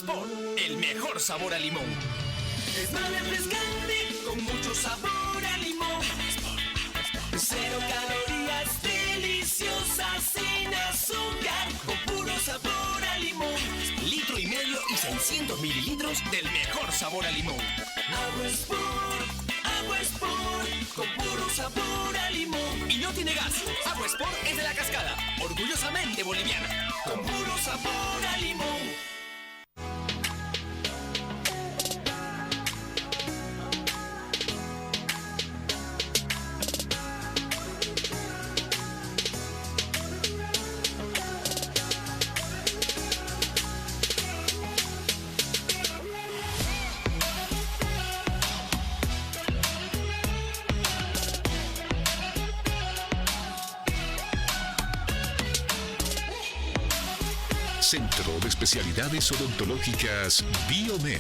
Sport, el mejor sabor a limón. Es más refrescante, con mucho sabor a limón. Cero calorías, deliciosas, sin azúcar, con puro sabor a limón. 1,5 litros y 600 mililitros del mejor sabor a limón. Agua Sport, con puro sabor a limón. Y no tiene gas. Agua Sport es de La Cascada, orgullosamente boliviana. Con puro sabor a limón. Centro de Especialidades Odontológicas Biomed.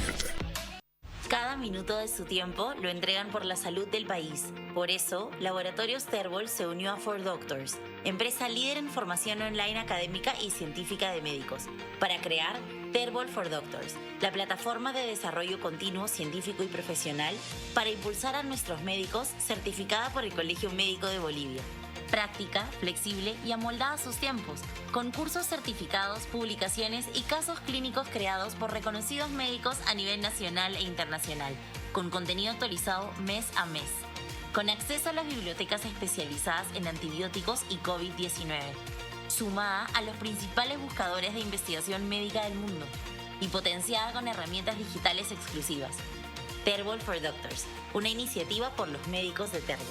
Cada minuto de su tiempo lo entregan por la salud del país. Por eso, Laboratorios Terbol se unió a 4Doctors, empresa líder en formación online académica y científica de médicos, para crear Terbol 4Doctors, la plataforma de desarrollo continuo científico y profesional para impulsar a nuestros médicos, certificada por el Colegio Médico de Bolivia. Práctica, flexible y amoldada a sus tiempos, con cursos certificados, publicaciones y casos clínicos creados por reconocidos médicos a nivel nacional e internacional, con contenido actualizado mes a mes, con acceso a las bibliotecas especializadas en antibióticos y COVID-19, sumada a los principales buscadores de investigación médica del mundo y potenciada con herramientas digitales exclusivas. Terbol 4Doctors, una iniciativa por los médicos de Terbol.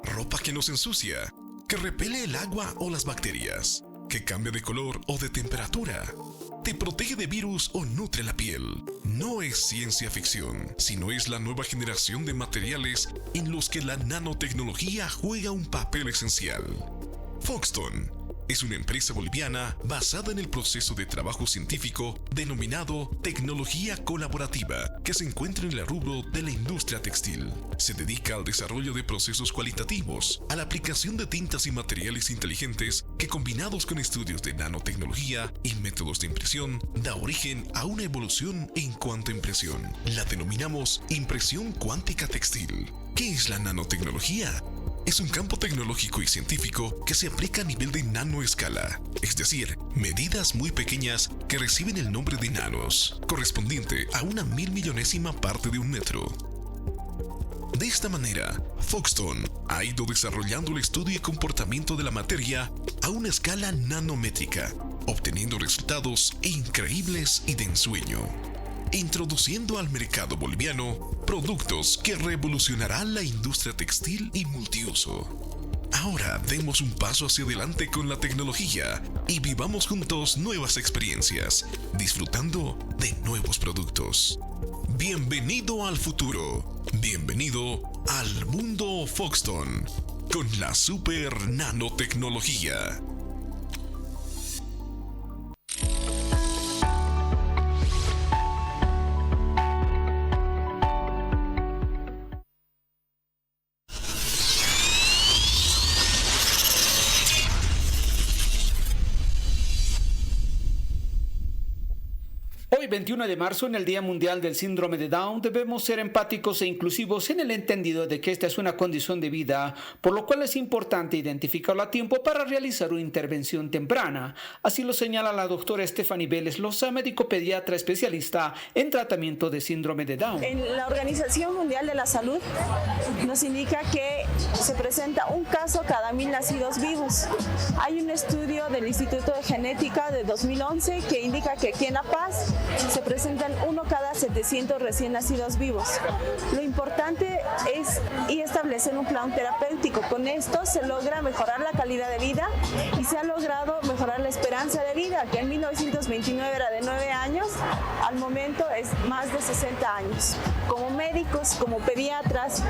Ropa que no se ensucia, que repele el agua o las bacterias, que cambia de color o de temperatura, te protege de virus o nutre la piel. No es ciencia ficción, sino es la nueva generación de materiales en los que la nanotecnología juega un papel esencial. Foxton es una empresa boliviana basada en el proceso de trabajo científico denominado tecnología colaborativa, que se encuentra en el rubro de la industria textil. Se dedica al desarrollo de procesos cualitativos, a la aplicación de tintas y materiales inteligentes que, combinados con estudios de nanotecnología y métodos de impresión, da origen a una evolución en cuanto a impresión. La denominamos impresión cuántica textil. ¿Qué es la nanotecnología? Es un campo tecnológico y científico que se aplica a nivel de nanoescala, es decir, medidas muy pequeñas que reciben el nombre de nanos, correspondiente a una 1.000.000ª parte de un metro. De esta manera, Foxton ha ido desarrollando el estudio y comportamiento de la materia a una escala nanométrica, obteniendo resultados increíbles y de ensueño, introduciendo al mercado boliviano productos que revolucionarán la industria textil y multiuso. Ahora demos un paso hacia adelante con la tecnología y vivamos juntos nuevas experiencias, disfrutando de nuevos productos. Bienvenido al futuro. Bienvenido al mundo Foxton con la super nanotecnología. Hoy, 21 de marzo, en el Día Mundial del Síndrome de Down, debemos ser empáticos e inclusivos en el entendido de que esta es una condición de vida, por lo cual es importante identificarlo a tiempo para realizar una intervención temprana. Así lo señala la doctora Stephanie Vélez Loza, médico pediatra especialista en tratamiento de síndrome de Down. En la Organización Mundial de la Salud nos indica que se presenta un caso cada 1000 nacidos vivos. Hay un estudio del Instituto de Genética de 2011 que indica que aquí en La Paz se presentan 1 cada 700 recién nacidos vivos. Lo importante es establecer un plan terapéutico. Con esto se logra mejorar la calidad de vida y se ha logrado mejorar la esperanza de vida, que en 1929 era de 9 años, al momento es más de 60 años. Como médicos, como pediatras,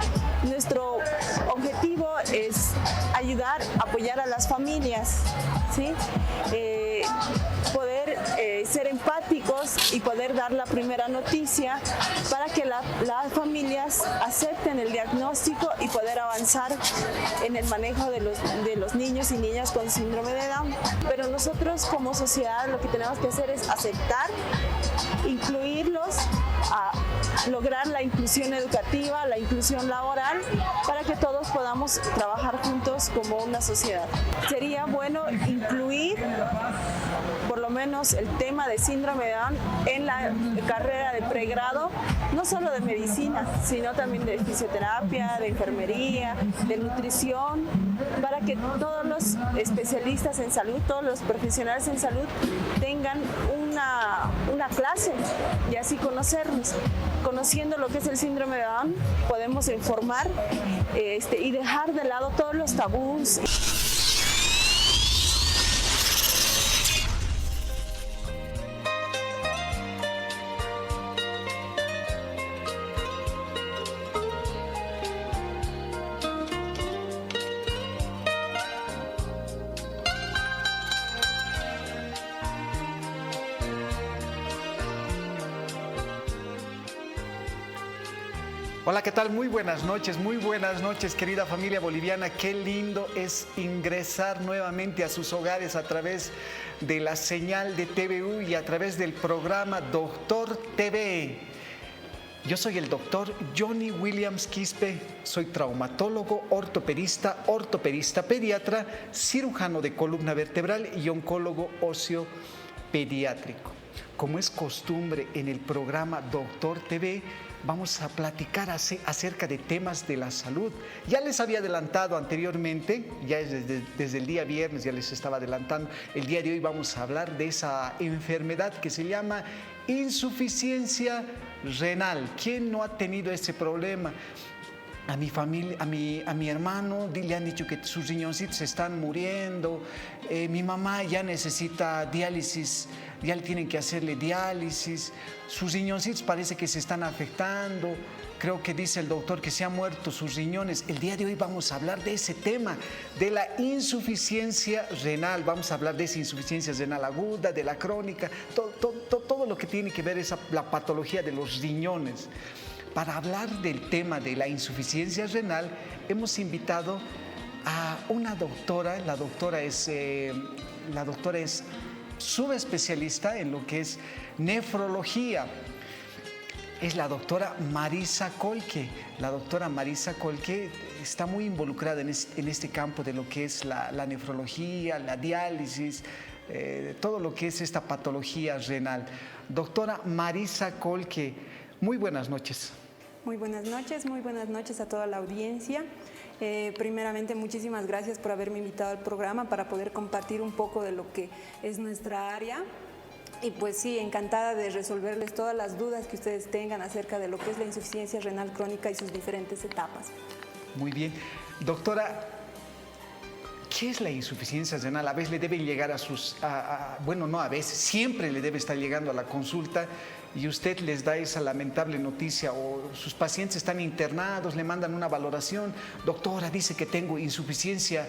nuestro objetivo es ayudar, apoyar a las familias, ¿sí? Poder ser empáticos y poder dar la primera noticia para que las familias acepten el diagnóstico y poder avanzar en el manejo de los niños y niñas con síndrome de Down. Pero nosotros como sociedad lo que tenemos que hacer es aceptar, incluirlos, a lograr la inclusión educativa, la inclusión laboral, para que todos podamos trabajar juntos como una sociedad. Sería bueno incluir por lo menos el tema de síndrome de Down en la carrera de pregrado, no solo de medicina, sino también de fisioterapia, de enfermería, de nutrición, para que todos los especialistas en salud, todos los profesionales en salud tengan una clase y así conocernos. Conociendo lo que es el síndrome de Down, podemos informar y dejar de lado todos los tabús. Hola, ¿qué tal? Muy buenas noches, querida familia boliviana. Qué lindo es ingresar nuevamente a sus hogares a través de la señal de TVU y a través del programa Doctor TV. Yo soy el doctor Johnny Williams Quispe, soy traumatólogo, ortopedista pediatra, cirujano de columna vertebral y oncólogo óseo pediátrico. Como es costumbre en el programa Doctor TV, vamos a platicar acerca de temas de la salud. Ya les había adelantado anteriormente, ya desde el día viernes ya les estaba adelantando. El día de hoy vamos a hablar de esa enfermedad que se llama insuficiencia renal. ¿Quién no ha tenido ese problema? A mi familia, a mi hermano le han dicho que sus riñoncitos se están muriendo. Mi mamá ya necesita diálisis, ya le tienen que hacerle diálisis. Sus riñoncitos parece que se están afectando. Creo que dice el doctor que se han muerto sus riñones. El día de hoy vamos a hablar de ese tema, de la insuficiencia renal. Vamos a hablar de esa insuficiencia renal aguda, de la crónica, todo lo que tiene que ver la patología de los riñones. Para hablar del tema de la insuficiencia renal, hemos invitado a una doctora. La doctora es subespecialista en lo que es nefrología. Es la doctora Marisa Colque. La doctora Marisa Colque está muy involucrada en este campo de lo que es la nefrología, la diálisis, todo lo que es esta patología renal. Doctora Marisa Colque, muy buenas noches. Muy buenas noches a toda la audiencia. Primeramente, muchísimas gracias por haberme invitado al programa para poder compartir un poco de lo que es nuestra área. Y pues sí, encantada de resolverles todas las dudas que ustedes tengan acerca de lo que es la insuficiencia renal crónica y sus diferentes etapas. Muy bien. Doctora, ¿qué es la insuficiencia renal? A veces le deben llegar siempre le debe estar llegando a la consulta y usted les da esa lamentable noticia, o sus pacientes están internados, le mandan una valoración. Doctora, dice que tengo insuficiencia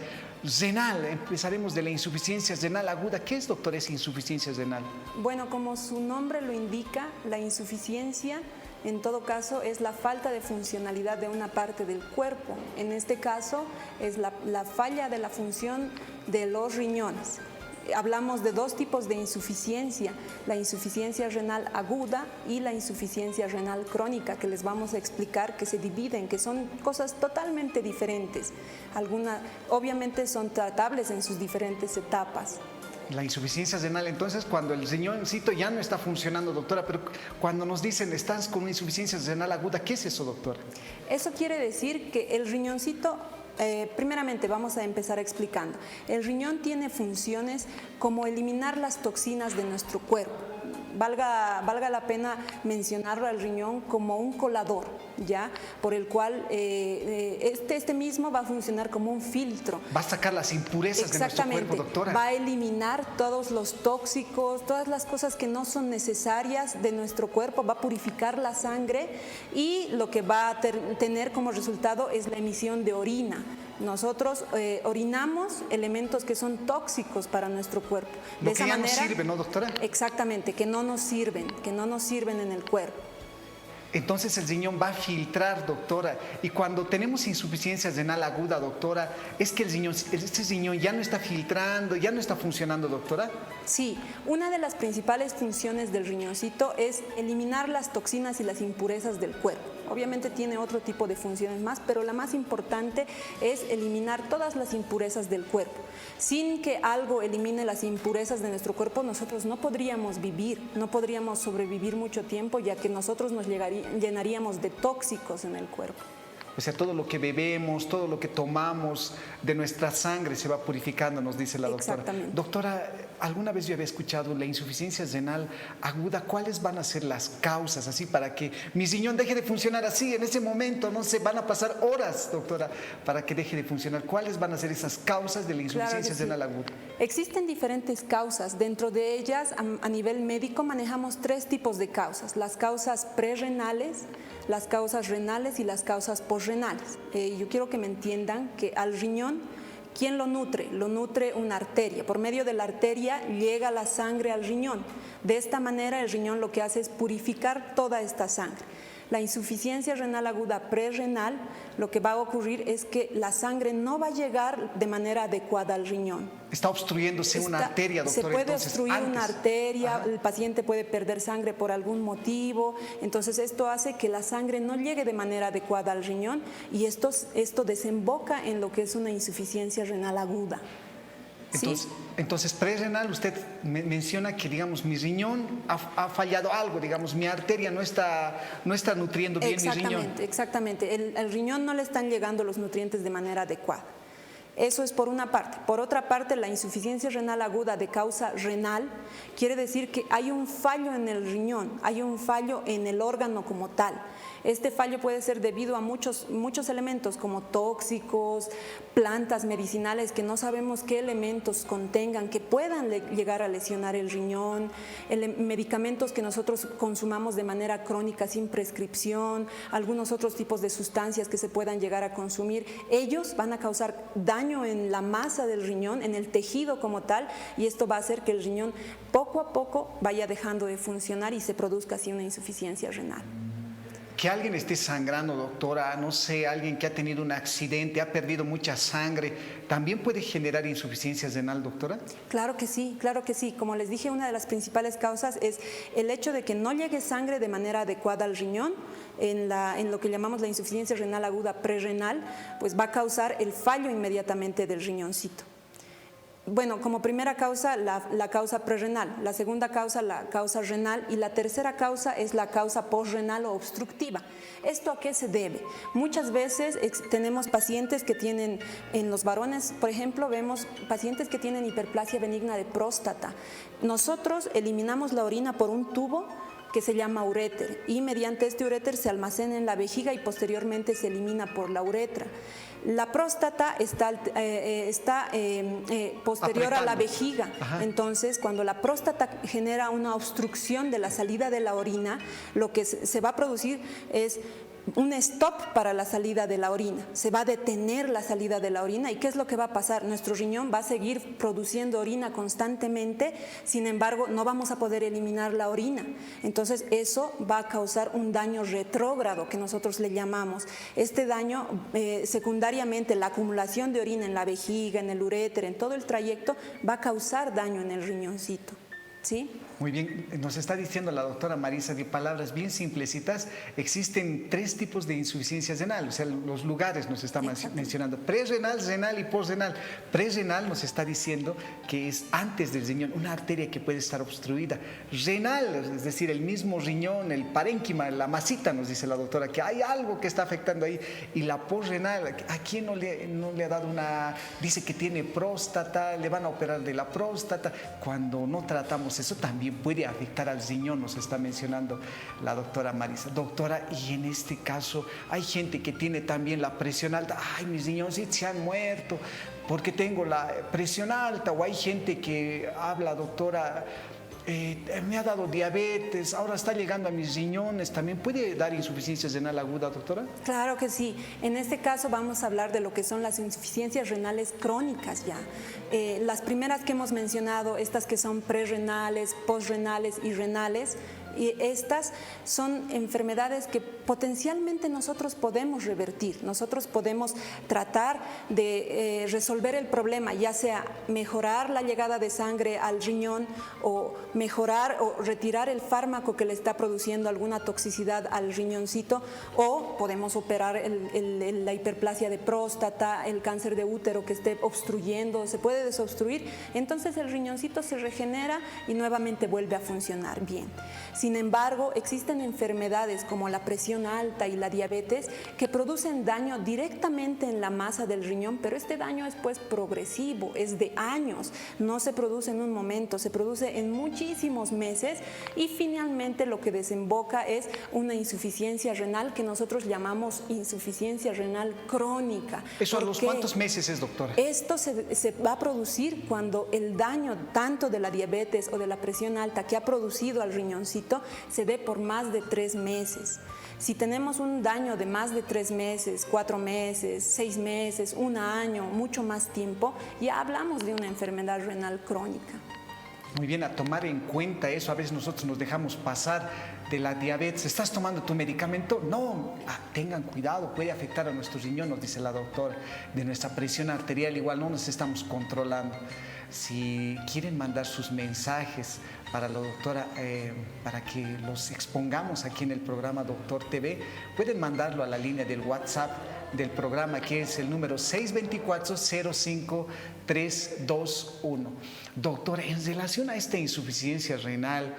renal. Empezaremos de la insuficiencia renal aguda. ¿Qué es, doctora, esa insuficiencia renal? Bueno, como su nombre lo indica, la insuficiencia en todo caso es la falta de funcionalidad de una parte del cuerpo. En este caso es la falla de la función de los riñones. hablamos de dos tipos de insuficiencia, la insuficiencia renal aguda y la insuficiencia renal crónica, que les vamos a explicar que se dividen, que son cosas totalmente diferentes. Obviamente son tratables en sus diferentes etapas. La insuficiencia renal, entonces, cuando el riñoncito ya no está funcionando, doctora, pero cuando nos dicen estás con una insuficiencia renal aguda, ¿qué es eso, doctora? Eso quiere decir que el riñoncito, primeramente vamos a empezar explicando, el riñón tiene funciones como eliminar las toxinas de nuestro cuerpo. Valga la pena mencionarlo al riñón como un colador, ¿ya? Por el cual este mismo va a funcionar como un filtro. Va a sacar las impurezas de nuestro cuerpo, doctora. Va a eliminar todos los tóxicos, todas las cosas que no son necesarias de nuestro cuerpo, va a purificar la sangre y lo que va a tener como resultado es la emisión de orina. Nosotros orinamos elementos que son tóxicos para nuestro cuerpo. Lo que ya no sirve, ¿no, doctora? Exactamente, que no nos sirven en el cuerpo. Entonces el riñón va a filtrar, doctora, y cuando tenemos insuficiencia renal aguda, doctora, ¿es que este riñón ya no está filtrando, ya no está funcionando, doctora? Sí, una de las principales funciones del riñoncito es eliminar las toxinas y las impurezas del cuerpo. Obviamente tiene otro tipo de funciones más, pero la más importante es eliminar todas las impurezas del cuerpo. Sin que algo elimine las impurezas de nuestro cuerpo, nosotros no podríamos vivir, no podríamos sobrevivir mucho tiempo, ya que nosotros nos llenaríamos de tóxicos en el cuerpo. O sea, todo lo que bebemos, todo lo que tomamos de nuestra sangre se va purificando, nos dice la doctora. Exactamente. Doctora, alguna vez yo había escuchado la insuficiencia renal aguda. ¿Cuáles van a ser las causas así para que mi riñón deje de funcionar así en ese momento? No sé, van a pasar horas, doctora, para que deje de funcionar. ¿Cuáles van a ser esas causas de la insuficiencia renal aguda? Existen diferentes causas. Dentro de ellas, a nivel médico, manejamos tres tipos de causas. Las causas prerrenales, las causas renales y las causas posrenales. Yo quiero que me entiendan que al riñón, ¿quién lo nutre? Lo nutre una arteria. Por medio de la arteria llega la sangre al riñón. De esta manera el riñón lo que hace es purificar toda esta sangre. La insuficiencia renal aguda prerrenal, lo que va a ocurrir es que la sangre no va a llegar de manera adecuada al riñón. Está obstruyéndose una arteria, doctora. Se puede obstruir una arteria, el paciente puede perder sangre por algún motivo, entonces esto hace que la sangre no llegue de manera adecuada al riñón y esto desemboca en lo que es una insuficiencia renal aguda. Entonces, prerrenal, usted menciona que, digamos, mi riñón ha fallado algo, digamos, mi arteria no está nutriendo bien mi riñón. Exactamente, el riñón no le están llegando los nutrientes de manera adecuada. Eso es por una parte. Por otra parte, la insuficiencia renal aguda de causa renal quiere decir que hay un fallo en el riñón, hay un fallo en el órgano como tal. Este fallo puede ser debido a muchos elementos como tóxicos, plantas medicinales que no sabemos qué elementos contengan, que puedan llegar a lesionar el riñón, medicamentos que nosotros consumamos de manera crónica sin prescripción, algunos otros tipos de sustancias que se puedan llegar a consumir. Ellos van a causar daño en la masa del riñón, en el tejido como tal, y esto va a hacer que el riñón poco a poco vaya dejando de funcionar y se produzca así una insuficiencia renal. Que alguien esté sangrando, doctora, no sé, alguien que ha tenido un accidente, ha perdido mucha sangre, ¿también puede generar insuficiencia renal, doctora? Claro que sí, claro que sí. Como les dije, una de las principales causas es el hecho de que no llegue sangre de manera adecuada al riñón. En lo que llamamos la insuficiencia renal aguda prerrenal, pues va a causar el fallo inmediatamente del riñoncito. Bueno, como primera causa, la causa prerrenal, la segunda causa, la causa renal, y la tercera causa es la causa posrenal o obstructiva. ¿Esto a qué se debe? Muchas veces tenemos pacientes que tienen, en los varones, por ejemplo, vemos pacientes que tienen hiperplasia benigna de próstata. Nosotros eliminamos la orina por un tubo que se llama uréter, y mediante este uréter se almacena en la vejiga y posteriormente se elimina por la uretra. La próstata está posterior a la vejiga. Ajá. Entonces, cuando la próstata genera una obstrucción de la salida de la orina, lo que se va a producir es un stop para la salida de la orina, se va a detener la salida de la orina. ¿Y qué es lo que va a pasar? Nuestro riñón va a seguir produciendo orina constantemente, sin embargo no vamos a poder eliminar la orina. Entonces eso va a causar un daño retrógrado que nosotros le llamamos. Este daño, secundariamente la acumulación de orina en la vejiga, en el uréter, en todo el trayecto, va a causar daño en el riñoncito, ¿sí? Muy bien, nos está diciendo la doctora Marisa de palabras bien simplecitas, existen 3 tipos de insuficiencia renal, o sea, los lugares nos está mencionando, prerrenal, renal y posrenal. Prerrenal nos está diciendo que es antes del riñón, una arteria que puede estar obstruida. Renal, es decir, el mismo riñón, el parénquima, la masita, nos dice la doctora, que hay algo que está afectando ahí. Y la posrenal, ¿a quién no le ha dado una...? Dice que tiene próstata, le van a operar de la próstata. Cuando no tratamos eso, también puede afectar al riñón, nos está mencionando la doctora Marisa. Doctora, y en este caso hay gente que tiene también la presión alta. Ay, mis riñoncitos se han muerto porque tengo la presión alta. O hay gente que habla, doctora, me ha dado diabetes, ahora está llegando a mis riñones. ¿También puede dar insuficiencia renal aguda, doctora? Claro que sí. En este caso vamos a hablar de lo que son las insuficiencias renales crónicas ya. Las primeras que hemos mencionado, estas que son prerrenales, posrenales y renales, y estas son enfermedades que potencialmente nosotros podemos revertir, nosotros podemos tratar de resolver el problema, ya sea mejorar la llegada de sangre al riñón o mejorar o retirar el fármaco que le está produciendo alguna toxicidad al riñoncito, o podemos operar la hiperplasia de próstata, el cáncer de útero que esté obstruyendo, se puede desobstruir, entonces el riñoncito se regenera y nuevamente vuelve a funcionar bien. Sin embargo, existen enfermedades como la presión alta y la diabetes que producen daño directamente en la masa del riñón, pero este daño es pues progresivo, es de años, no se produce en un momento, se produce en muchísimos meses y finalmente lo que desemboca es una insuficiencia renal que nosotros llamamos insuficiencia renal crónica. ¿Eso a los cuántos meses es, doctora? Esto se va a producir cuando el daño tanto de la diabetes o de la presión alta que ha producido al riñoncito se dé por más de 3 meses. Si tenemos un daño de más de 3 meses, 4 meses, 6 meses, 1 año, mucho más tiempo, ya hablamos de una enfermedad renal crónica. Muy bien, a tomar en cuenta eso. A veces nosotros nos dejamos pasar de la diabetes. ¿Estás tomando tu medicamento? No, tengan cuidado, puede afectar a nuestro riñón, nos dice la doctora. De nuestra presión arterial igual no nos estamos controlando. Si quieren mandar sus mensajes para la doctora, para que los expongamos aquí en el programa Doctor TV, pueden mandarlo a la línea del WhatsApp del programa, que es el número 624-05321. Doctora, en relación a esta insuficiencia renal,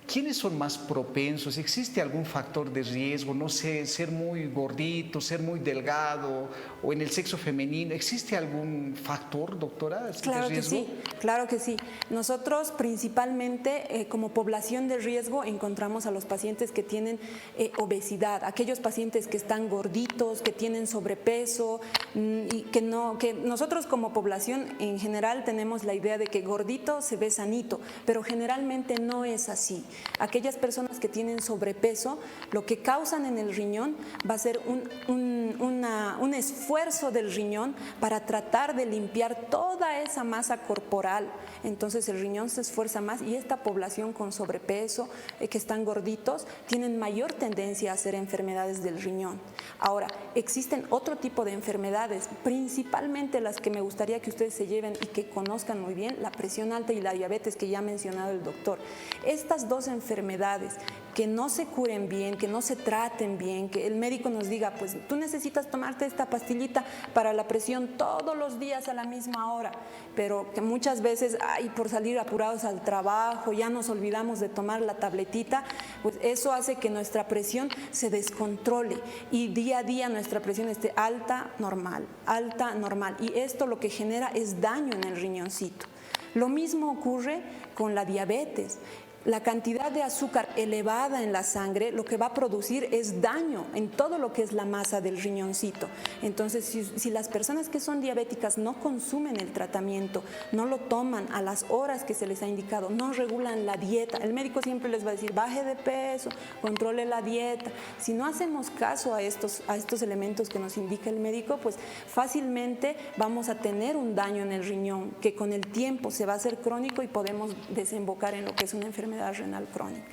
¿quiénes son más propensos? ¿Existe algún factor de riesgo? No sé, ser muy gordito, ser muy delgado, o en el sexo femenino. ¿Existe algún factor, doctora, de riesgo? Claro que sí. Nosotros principalmente como población de riesgo encontramos a los pacientes que tienen obesidad, aquellos pacientes que están gorditos, que tienen sobrepeso, y que nosotros como población en general tenemos la idea de que gordito se ve sanito, pero generalmente no es así. Aquellas personas que tienen sobrepeso, lo que causan en el riñón va a ser un esfuerzo del riñón para tratar de limpiar toda esa masa corporal. Entonces el riñón se esfuerza más y esta población con sobrepeso, que están gorditos, tienen mayor tendencia a hacer enfermedades del riñón. Ahora, existen otro tipo de enfermedades, principalmente las que me gustaría que ustedes se lleven y que conozcan muy bien, la presión alta y la diabetes que ya ha mencionado el doctor. Estas dos enfermedades que no se curen bien, que no se traten bien, que el médico nos diga, pues tú necesitas tomarte esta pastillita para la presión todos los días a la misma hora, pero que muchas veces, por salir apurados al trabajo, ya nos olvidamos de tomar la tabletita, pues eso hace que nuestra presión se descontrole y día a día nuestra presión esté alta, normal, y esto lo que genera es daño en el riñoncito. Lo mismo ocurre con la diabetes. la cantidad de azúcar elevada en la sangre lo que va a producir es daño en todo lo que es la masa del riñoncito. Entonces, si las personas que son diabéticas no consumen el tratamiento, no lo toman a las horas que se les ha indicado, no regulan la dieta, el médico siempre les va a decir, baje de peso, controle la dieta. Si no hacemos caso a estos elementos que nos indica el médico, pues fácilmente vamos a tener un daño en el riñón que con el tiempo se va a hacer crónico y podemos desembocar en lo que es una enfermedad renal crónica.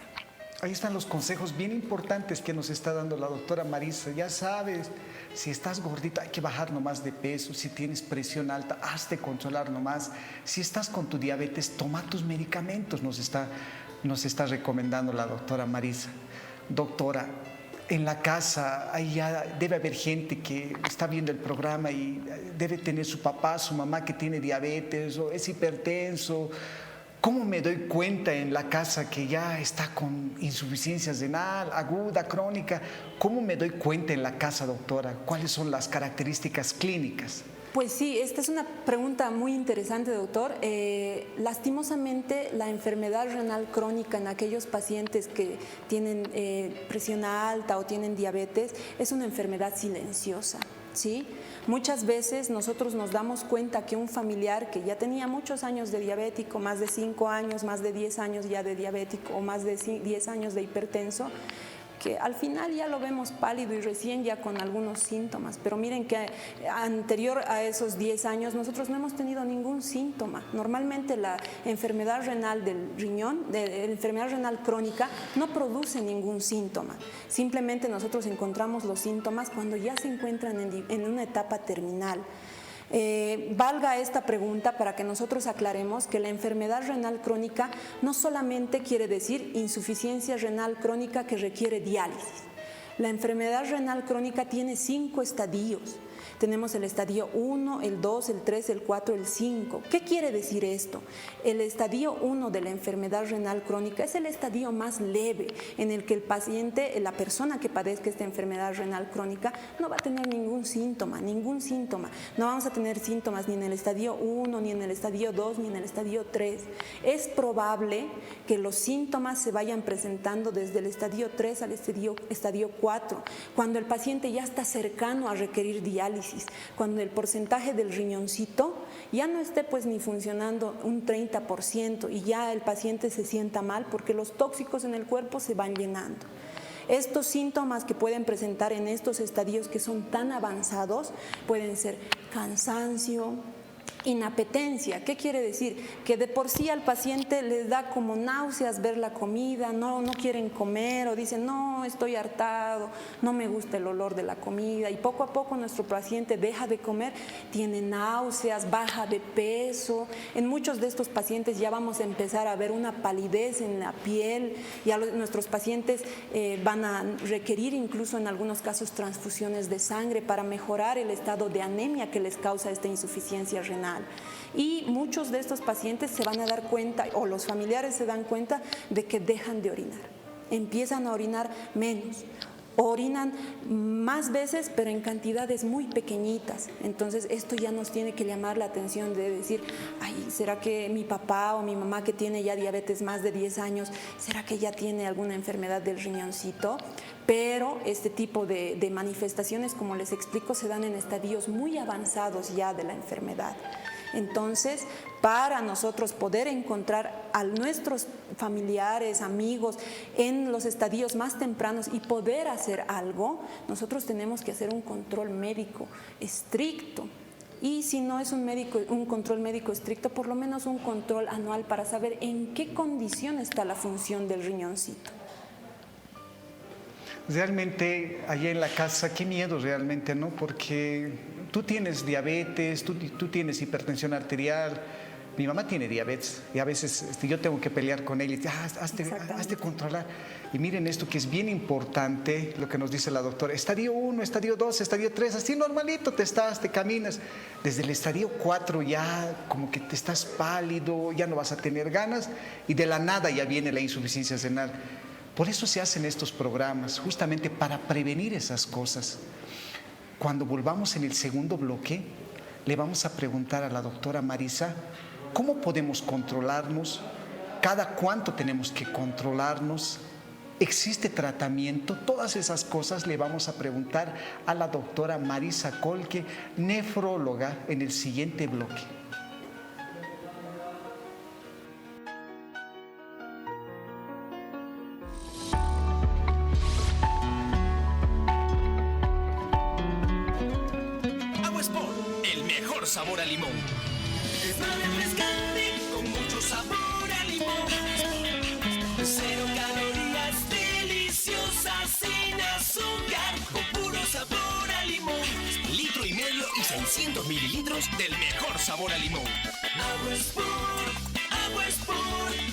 Ahí están los consejos bien importantes que nos está dando la doctora Marisa. Ya sabes, si estás gordita hay que bajar nomás de peso, si tienes presión alta, hazte controlar nomás. Si estás con tu diabetes, toma tus medicamentos, nos está recomendando la doctora Marisa. Doctora, en la casa ahí ya debe haber gente que está viendo el programa y debe tener su papá, su mamá que tiene diabetes o es hipertenso. ¿Cómo me doy cuenta en la casa que ya está con insuficiencia renal, aguda, crónica? ¿Cómo me doy cuenta en la casa, doctora? ¿Cuáles son las características clínicas? Pues sí, esta es una pregunta muy interesante, doctor. Lastimosamente, la enfermedad renal crónica en aquellos pacientes que tienen presión alta o tienen diabetes es una enfermedad silenciosa, ¿sí? Muchas veces nosotros nos damos cuenta que un familiar que ya tenía muchos años de diabético, más de 5 años, más de 10 años ya de diabético o más de 10 años de hipertenso, que al final ya lo vemos pálido y recién ya con algunos síntomas, pero miren que anterior a esos 10 años nosotros no hemos tenido ningún síntoma. Normalmente la enfermedad renal del riñón, la enfermedad renal crónica, no produce ningún síntoma. Simplemente nosotros encontramos los síntomas cuando ya se encuentran en una etapa terminal. Valga esta pregunta para que nosotros aclaremos que la enfermedad renal crónica no solamente quiere decir insuficiencia renal crónica que requiere diálisis. La enfermedad renal crónica tiene 5 estadios. Tenemos el estadio 1, el 2, el 3, el 4, el 5. ¿Qué quiere decir esto? El estadio 1 de la enfermedad renal crónica es el estadio más leve, en el que el paciente, la persona que padezca esta enfermedad renal crónica, no va a tener ningún síntoma, ningún síntoma. No vamos a tener síntomas ni en el estadio 1, ni en el estadio 2, ni en el estadio 3. Es probable que los síntomas se vayan presentando desde el estadio 3 al estadio 4, cuando el paciente ya está cercano a requerir diálisis, cuando el porcentaje del riñoncito ya no esté pues ni funcionando un 30% y ya el paciente se sienta mal porque los tóxicos en el cuerpo se van llenando. Estos síntomas que pueden presentar en estos estadios que son tan avanzados pueden ser cansancio, inapetencia. ¿Qué quiere decir? Que de por sí al paciente les da como náuseas ver la comida, no quieren comer o dicen, no, estoy hartado, no me gusta el olor de la comida, y poco a poco nuestro paciente deja de comer, tiene náuseas, baja de peso. En muchos de estos pacientes ya vamos a empezar a ver una palidez en la piel, ya nuestros pacientes van a requerir incluso en algunos casos transfusiones de sangre para mejorar el estado de anemia que les causa esta insuficiencia renal. Y muchos de estos pacientes se van a dar cuenta, o los familiares se dan cuenta, de que dejan de orinar. Empiezan a orinar menos. Orinan más veces, pero en cantidades muy pequeñitas. Entonces, esto ya nos tiene que llamar la atención de decir, ay, ¿será que mi papá o mi mamá que tiene ya diabetes más de 10 años, será que ya tiene alguna enfermedad del riñoncito? Pero este tipo de manifestaciones, como les explico, se dan en estadios muy avanzados ya de la enfermedad. Entonces, para nosotros poder encontrar a nuestros familiares, amigos en los estadios más tempranos y poder hacer algo, nosotros tenemos que hacer un control médico estricto. Y si no es un control médico estricto, por lo menos un control anual para saber en qué condición está la función del riñoncito. Realmente, allá en la casa, qué miedo realmente, ¿no? Porque tú tienes diabetes, tú tienes hipertensión arterial, mi mamá tiene diabetes y a veces yo tengo que pelear con ella y hazte controlar. Y miren esto que es bien importante, lo que nos dice la doctora, estadio 1, estadio 2, estadio 3, así normalito te caminas. Desde el estadio 4 ya como que te estás pálido, ya no vas a tener ganas y de la nada ya viene la insuficiencia renal. Por eso se hacen estos programas, justamente para prevenir esas cosas. Cuando volvamos en el segundo bloque, le vamos a preguntar a la doctora Marisa cómo podemos controlarnos cada cuánto tenemos que controlarnos. ¿Existe tratamiento? Todas esas cosas le vamos a preguntar a la doctora Marisa Kolke, nefróloga, en el siguiente bloque. Agua Sport, el mejor sabor a limón. Es más refrescante, con mucho sabor a limón. 0 calorías, deliciosas, sin azúcar, con puro sabor a limón. Litro y medio y 600 mililitros del mejor sabor a limón. Agua Sport,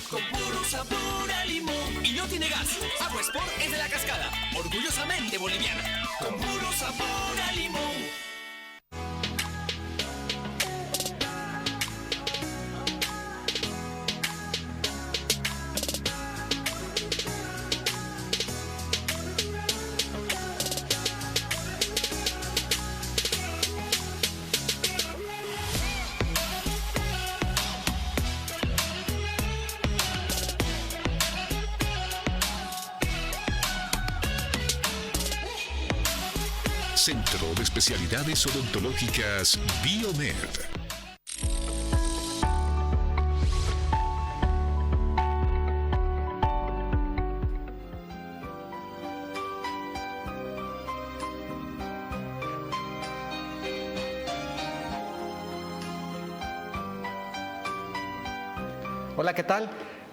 con puro sabor a limón. Y no tiene gas. Agua Sport es de La Cascada, orgullosamente boliviana. Con puro sabor a limón. Centro de Especialidades Odontológicas Biomed. Hola, ¿qué tal?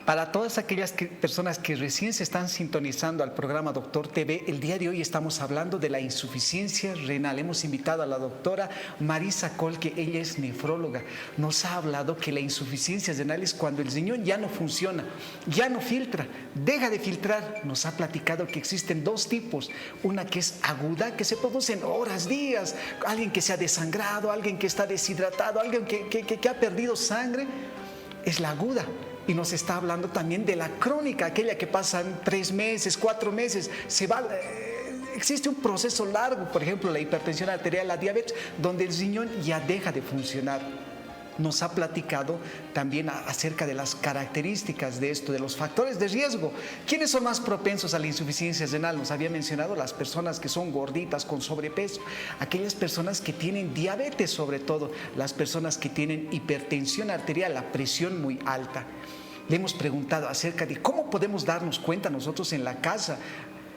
Para todas aquellas personas que recién se están sintonizando al programa Doctor TV, el día de hoy estamos hablando de la insuficiencia renal. Hemos invitado a la doctora Marisa Kolke, ella es nefróloga. Nos ha hablado que la insuficiencia renal es cuando el riñón ya no funciona, ya no filtra, deja de filtrar. Nos ha platicado que existen dos tipos, una que es aguda, que se produce en horas, días, alguien que se ha desangrado, alguien que está deshidratado, alguien que ha perdido sangre, es la aguda. Y nos está hablando también de la crónica, aquella que pasan 3 meses, 4 meses, existe un proceso largo, por ejemplo, la hipertensión arterial, la diabetes, donde el riñón ya deja de funcionar. Nos ha platicado también acerca de las características de esto, de los factores de riesgo. ¿Quiénes son más propensos a la insuficiencia renal? Nos había mencionado las personas que son gorditas, con sobrepeso, aquellas personas que tienen diabetes, sobre todo las personas que tienen hipertensión arterial, la presión muy alta. Le hemos preguntado acerca de cómo podemos darnos cuenta nosotros en la casa.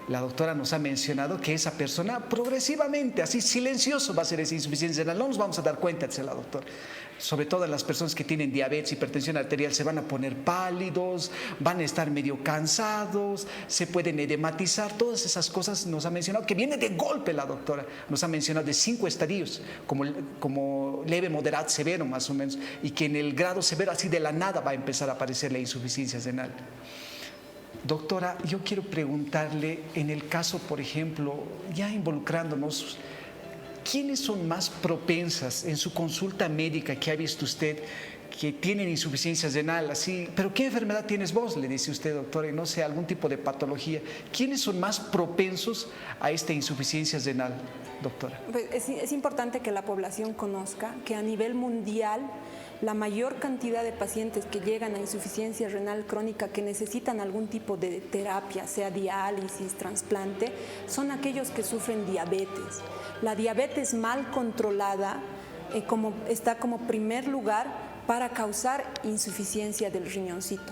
La doctora nos ha mencionado que esa persona progresivamente, así silencioso, va a ser esa insuficiencia renal. No nos vamos a dar cuenta, dice la doctora. Sobre todo las personas que tienen diabetes, hipertensión arterial, se van a poner pálidos, van a estar medio cansados, se pueden edematizar. Todas esas cosas nos ha mencionado, que viene de golpe la doctora. Nos ha mencionado de 5 estadios, como leve, moderado, severo más o menos, y que en el grado severo, así de la nada, va a empezar a aparecer la insuficiencia renal. Doctora, yo quiero preguntarle, en el caso, por ejemplo, ya involucrándonos, ¿quiénes son más propensas en su consulta médica que ha visto usted que tienen insuficiencia renal? Así, ¿pero qué enfermedad tienes vos?, le dice usted, doctora, y no sé, algún tipo de patología. ¿Quiénes son más propensos a esta insuficiencia renal, doctora? Pues es importante que la población conozca que a nivel mundial la mayor cantidad de pacientes que llegan a insuficiencia renal crónica que necesitan algún tipo de terapia, sea diálisis, trasplante, son aquellos que sufren diabetes. La diabetes mal controlada está como primer lugar para causar insuficiencia del riñoncito.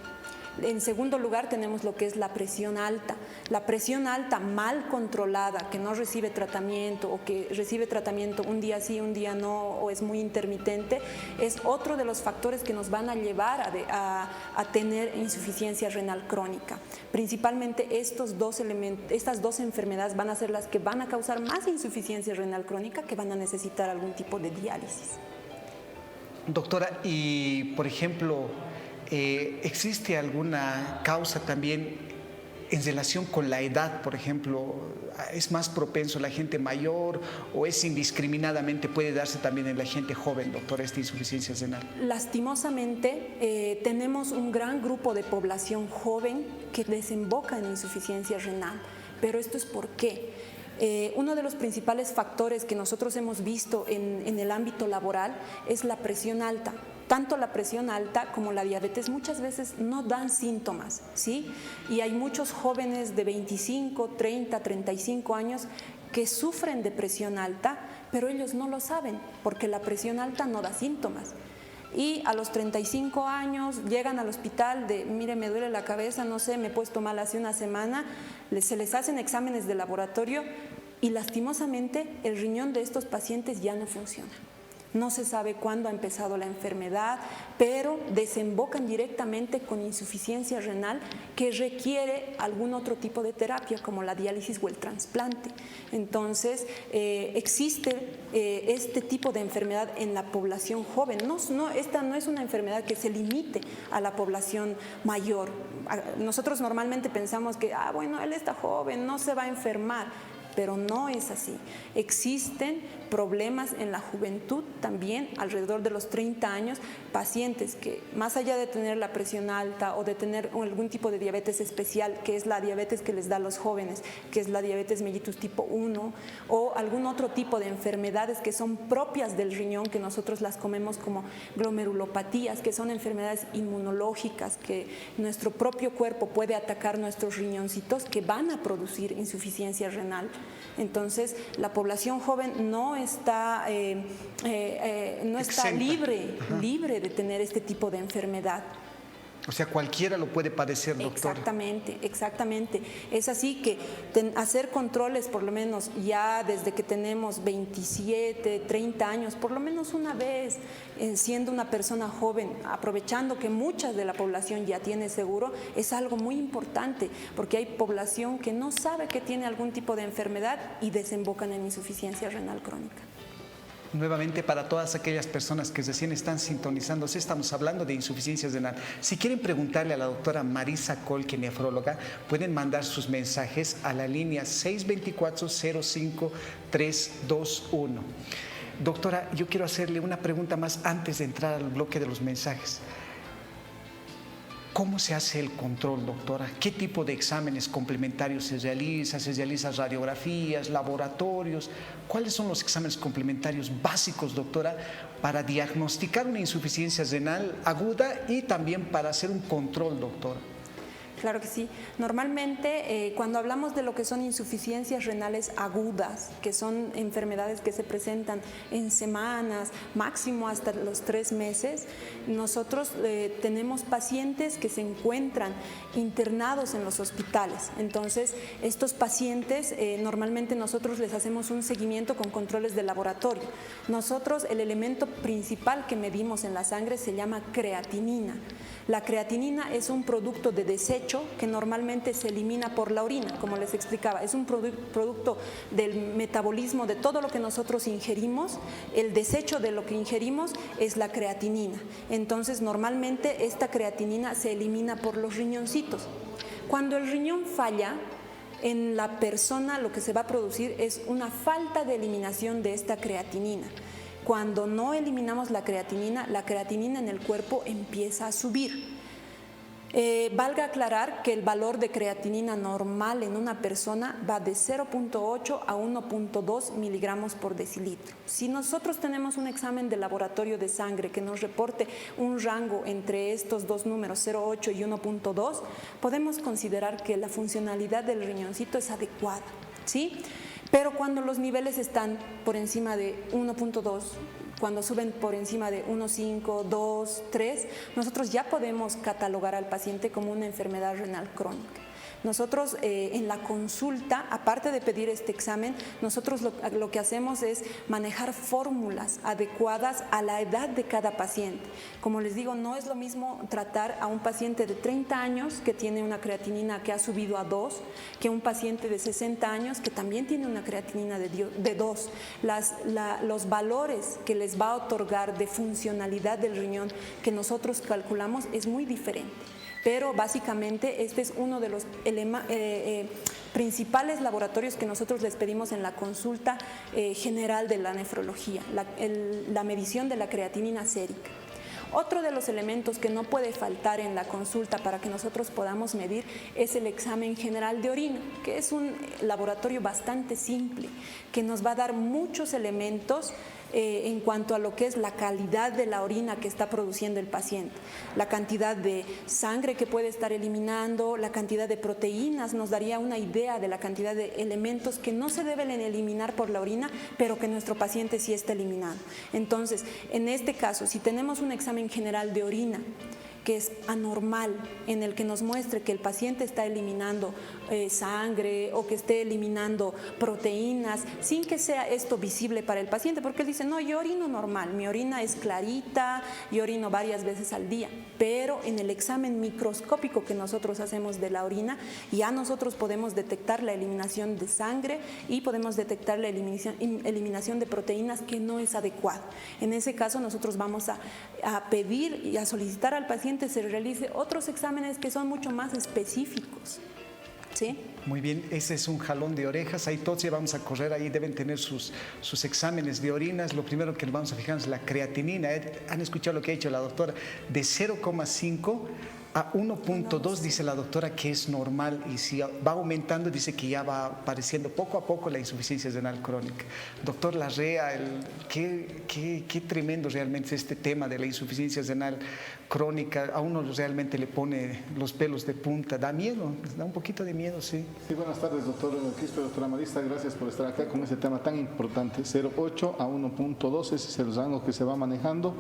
En segundo lugar tenemos lo que es la presión alta. La presión alta mal controlada, que no recibe tratamiento o que recibe tratamiento un día sí, un día no, o es muy intermitente, es otro de los factores que nos van a llevar a tener insuficiencia renal crónica. Principalmente estas dos enfermedades van a ser las que van a causar más insuficiencia renal crónica, que van a necesitar algún tipo de diálisis. Doctora, y por ejemplo, ¿existe alguna causa también en relación con la edad? Por ejemplo, ¿es más propenso la gente mayor o es indiscriminadamente, puede darse también en la gente joven, doctora, esta insuficiencia renal? Lastimosamente, tenemos un gran grupo de población joven que desemboca en insuficiencia renal, pero esto es ¿por qué? Uno de los principales factores que nosotros hemos visto en el ámbito laboral es la presión alta, tanto la presión alta como la diabetes muchas veces no dan síntomas, ¿sí? Y hay muchos jóvenes de 25, 30, 35 años que sufren de presión alta, pero ellos no lo saben porque la presión alta no da síntomas. Y a los 35 años llegan al hospital de, mire, me duele la cabeza, no sé, me he puesto mal hace una semana, se les hacen exámenes de laboratorio y lastimosamente el riñón de estos pacientes ya no funciona. No se sabe cuándo ha empezado la enfermedad, pero desembocan directamente con insuficiencia renal que requiere algún otro tipo de terapia, como la diálisis o el trasplante. Entonces, existe este tipo de enfermedad en la población joven. Esta no es una enfermedad que se limite a la población mayor. Nosotros normalmente pensamos que, bueno, él está joven, no se va a enfermar. Pero no es así. Existen problemas en la juventud también, alrededor de los 30 años, pacientes que más allá de tener la presión alta o de tener algún tipo de diabetes especial, que es la diabetes que les da a los jóvenes, que es la diabetes mellitus tipo 1, o algún otro tipo de enfermedades que son propias del riñón, que nosotros las comemos como glomerulopatías, que son enfermedades inmunológicas, que nuestro propio cuerpo puede atacar nuestros riñoncitos que van a producir insuficiencia renal. Entonces, la población joven no está libre de tener este tipo de enfermedad. O sea, cualquiera lo puede padecer, doctor. Exactamente. Es así que hacer controles, por lo menos ya desde que tenemos 27, 30 años, por lo menos una vez, siendo una persona joven, aprovechando que mucha de la población ya tiene seguro, es algo muy importante, porque hay población que no sabe que tiene algún tipo de enfermedad y desembocan en insuficiencia renal crónica. Nuevamente, para todas aquellas personas que recién están sintonizándose, estamos hablando de insuficiencia renal. Si quieren preguntarle a la doctora Marisa Kolke, nefróloga, pueden mandar sus mensajes a la línea 624-05-321. Doctora, yo quiero hacerle una pregunta más antes de entrar al bloque de los mensajes. ¿Cómo se hace el control, doctora? ¿Qué tipo de exámenes complementarios se realiza? ¿Se realizan radiografías, laboratorios? ¿Cuáles son los exámenes complementarios básicos, doctora, para diagnosticar una insuficiencia renal aguda y también para hacer un control, doctora? Claro que sí. Normalmente, cuando hablamos de lo que son insuficiencias renales agudas, que son enfermedades que se presentan en semanas, máximo hasta los 3 meses, nosotros tenemos pacientes que se encuentran internados en los hospitales. Entonces, estos pacientes, normalmente nosotros les hacemos un seguimiento con controles de laboratorio. Nosotros, el elemento principal que medimos en la sangre se llama creatinina. La creatinina es un producto de desecho que normalmente se elimina por la orina, como les explicaba. Es un producto del metabolismo de todo lo que nosotros ingerimos. El desecho de lo que ingerimos es la creatinina. Entonces, normalmente esta creatinina se elimina por los riñoncitos. Cuando el riñón falla, en la persona lo que se va a producir es una falta de eliminación de esta creatinina. Cuando no eliminamos la creatinina en el cuerpo empieza a subir. Valga aclarar que el valor de creatinina normal en una persona va de 0.8 a 1.2 miligramos por decilitro. Si nosotros tenemos un examen de laboratorio de sangre que nos reporte un rango entre estos dos números, 0.8 y 1.2, podemos considerar que la funcionalidad del riñoncito es adecuada, ¿sí? Pero cuando los niveles están por encima de 1.2, cuando suben por encima de 1.5, 2, 3, nosotros ya podemos catalogar al paciente como una enfermedad renal crónica. Nosotros en la consulta, aparte de pedir este examen, nosotros lo que hacemos es manejar fórmulas adecuadas a la edad de cada paciente. Como les digo, no es lo mismo tratar a un paciente de 30 años que tiene una creatinina que ha subido a 2, que un paciente de 60 años que también tiene una creatinina de 2. Los valores que les va a otorgar de funcionalidad del riñón que nosotros calculamos es muy diferente. Pero básicamente este es uno de los principales laboratorios que nosotros les pedimos en la consulta general de la nefrología, la medición de la creatinina sérica. Otro de los elementos que no puede faltar en la consulta para que nosotros podamos medir es el examen general de orina, que es un laboratorio bastante simple, que nos va a dar muchos elementos en cuanto a lo que es la calidad de la orina que está produciendo el paciente, la cantidad de sangre que puede estar eliminando, la cantidad de proteínas, nos daría una idea de la cantidad de elementos que no se deben eliminar por la orina, pero que nuestro paciente sí está eliminando. Entonces, en este caso, si tenemos un examen general de orina que es anormal, en el que nos muestre que el paciente está eliminando sangre o que esté eliminando proteínas, sin que sea esto visible para el paciente, porque él dice, no, yo orino normal, mi orina es clarita, yo orino varias veces al día, pero en el examen microscópico que nosotros hacemos de la orina, ya nosotros podemos detectar la eliminación de sangre y podemos detectar la eliminación de proteínas que no es adecuado. En ese caso nosotros vamos a pedir y a solicitar al paciente se realice otros exámenes que son mucho más específicos. ¿Sí? Muy bien, ese es un jalón de orejas. Ahí todos ya vamos a correr, ahí deben tener sus exámenes de orinas. Lo primero que nos vamos a fijar es la creatinina. Han escuchado lo que ha dicho la doctora, de 0,5 a 1,2 dice la doctora que es normal, y si va aumentando dice que ya va apareciendo poco a poco la insuficiencia renal crónica. Doctor Larrea, qué tremendo realmente es este tema de la insuficiencia renal crónica. A uno realmente le pone los pelos de punta, da miedo, da un poquito de miedo, sí. Sí, buenas tardes, doctor Quispe, doctora Marista, gracias por estar acá con este tema tan importante. 0,8 a 1,2, ese es el rango que se va manejando,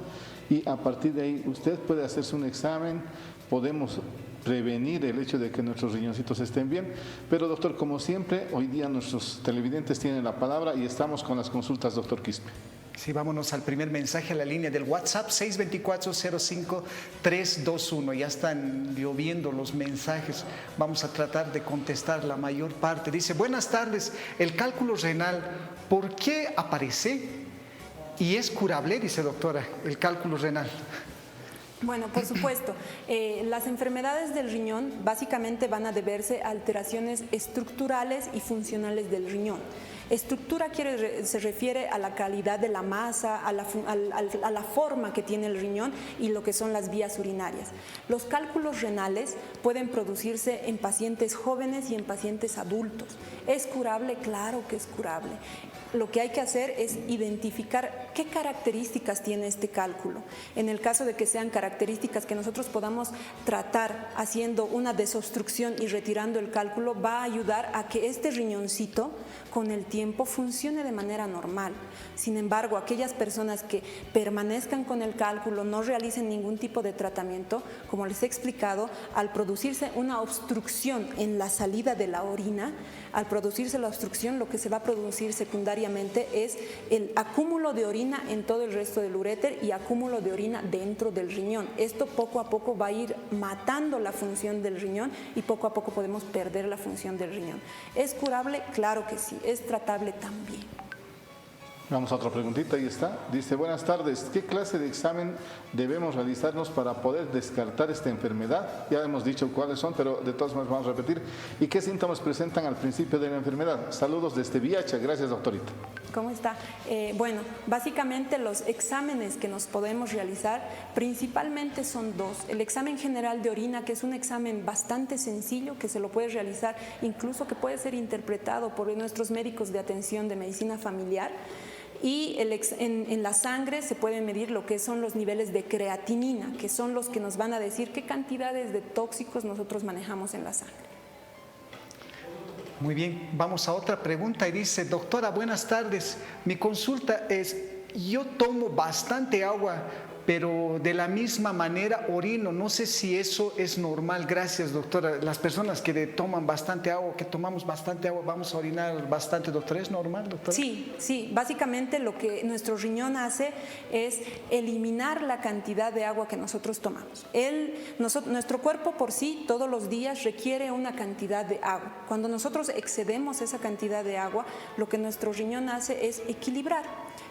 y a partir de ahí usted puede hacerse un examen, podemos prevenir el hecho de que nuestros riñoncitos estén bien. Pero doctor, como siempre, hoy día nuestros televidentes tienen la palabra y estamos con las consultas, doctor Quispe. Sí, vámonos al primer mensaje a la línea del WhatsApp 624-05-321. Ya están lloviendo los mensajes. Vamos a tratar de contestar la mayor parte. Dice, buenas tardes, el cálculo renal, ¿por qué aparece? ¿Y es curable? Dice doctora, el cálculo renal. Bueno, por supuesto. Las enfermedades del riñón básicamente van a deberse a alteraciones estructurales y funcionales del riñón. Estructura se refiere a la calidad de la masa, a la forma que tiene el riñón y lo que son las vías urinarias. Los cálculos renales pueden producirse en pacientes jóvenes y en pacientes adultos. ¿Es curable? Claro que es curable. Lo que hay que hacer es identificar qué características tiene este cálculo. En el caso de que sean características que nosotros podamos tratar haciendo una desobstrucción y retirando el cálculo, va a ayudar a que este riñoncito con el tiempo funcione de manera normal. Sin embargo, aquellas personas que permanezcan con el cálculo, no realicen ningún tipo de tratamiento, como les he explicado, al producirse una obstrucción en la salida de la orina, al producirse la obstrucción, lo que se va a producir secundariamente es el acúmulo de orina en todo el resto del uréter y acúmulo de orina dentro del riñón. Esto poco a poco va a ir matando la función del riñón y poco a poco podemos perder la función del riñón. ¿Es curable? Claro que sí. ¿Es tratable? También. Vamos a otra preguntita, ahí está. Dice, buenas tardes, ¿qué clase de examen debemos realizarnos para poder descartar esta enfermedad? Ya hemos dicho cuáles son, pero de todas maneras vamos a repetir. ¿Y qué síntomas presentan al principio de la enfermedad? Saludos desde Viacha. Gracias, doctorita. ¿Cómo está? Bueno, básicamente los exámenes que nos podemos realizar principalmente son dos. El examen general de orina, que es un examen bastante sencillo, que se lo puede realizar, incluso que puede ser interpretado por nuestros médicos de atención de medicina familiar. Y en la sangre se pueden medir lo que son los niveles de creatinina, que son los que nos van a decir qué cantidades de tóxicos nosotros manejamos en la sangre. Muy bien, vamos a otra pregunta y dice, doctora, buenas tardes, mi consulta es, yo tomo bastante agua, pero de la misma manera orino, no sé si eso es normal. Gracias, doctora. Las personas que toman bastante agua, que tomamos bastante agua, vamos a orinar bastante, doctora, ¿es normal, doctora? Sí, básicamente lo que nuestro riñón hace es eliminar la cantidad de agua que nosotros tomamos. Nuestro cuerpo por sí todos los días requiere una cantidad de agua. Cuando nosotros excedemos esa cantidad de agua, lo que nuestro riñón hace es equilibrar.